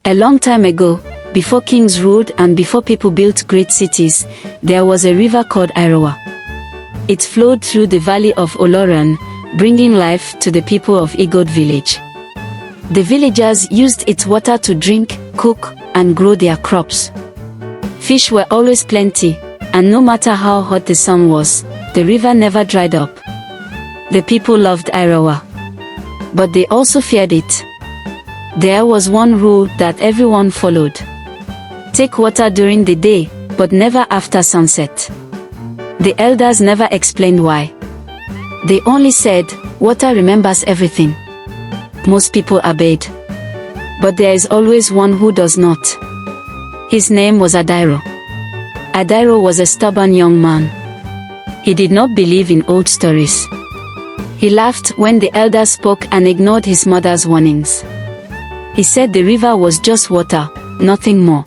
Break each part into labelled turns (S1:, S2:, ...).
S1: A long time ago, before kings ruled and before people built great cities, there was a river called Iruwa. It flowed through the valley of Olorun, bringing life to the people of Igode village. The villagers used its water to drink, cook, and grow their crops. Fish were always plenty, and no matter how hot the sun was, the river never dried up. The people loved Iruwa, but they also feared it. There was one rule that everyone followed. Take water during the day, but never after sunset. The elders never explained why. They only said, water remembers everything. Most people obeyed. But there is always one who does not. His name was Adiro. Adiro was a stubborn young man. He did not believe in old stories. He laughed when the elders spoke and ignored his mother's warnings. He said the river was just water, nothing more.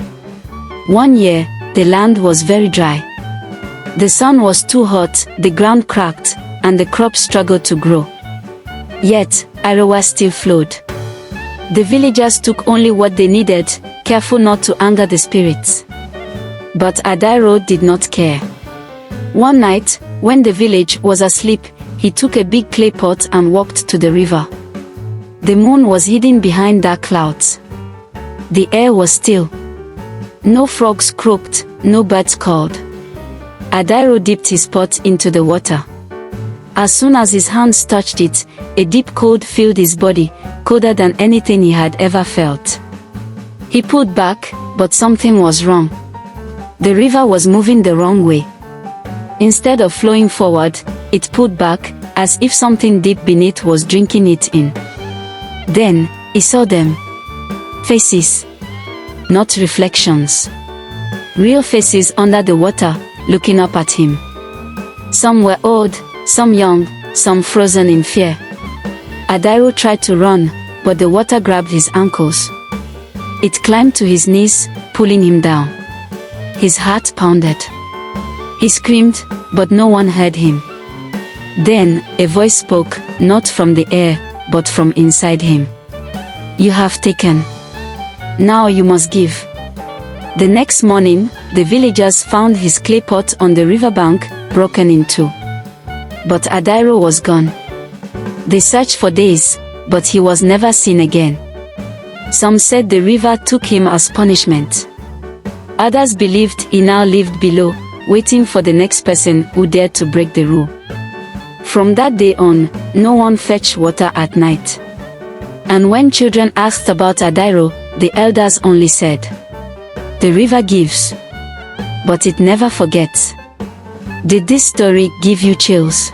S1: One year, the land was very dry. The sun was too hot, the ground cracked, and the crops struggled to grow. Yet, Iruwa still flowed. The villagers took only what they needed, careful not to anger the spirits. But Adiro did not care. One night, when the village was asleep, he took a big clay pot and walked to the river. The moon was hidden behind dark clouds. The air was still. No frogs croaked, no birds called. Adiro dipped his pot into the water. As soon as his hands touched it, a deep cold filled his body, colder than anything he had ever felt. He pulled back, but something was wrong. The river was moving the wrong way. Instead of flowing forward, it pulled back, as if something deep beneath was drinking it in. Then, he saw them. Faces. Not reflections. Real faces under the water, looking up at him. Some were old, some young, some frozen in fear. Adiro tried to run, but the water grabbed his ankles. It climbed to his knees, pulling him down. His heart pounded. He screamed, but no one heard him. Then, a voice spoke, not from the air, but from inside him. You have taken. Now you must give. The next morning, the villagers found his clay pot on the riverbank, broken in two. But Adiro was gone. They searched for days, but he was never seen again. Some said the river took him as punishment. Others believed he now lived below, waiting for the next person who dared to break the rule. From that day on, no one fetched water at night. And when children asked about Adiro, the elders only said, "The river gives, but it never forgets." Did this story give you chills?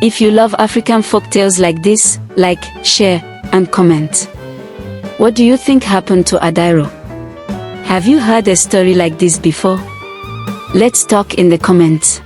S1: If you love African folktales like this, like, share, and comment. What do you think happened to Adiro? Have you heard a story like this before? Let's talk in the comments.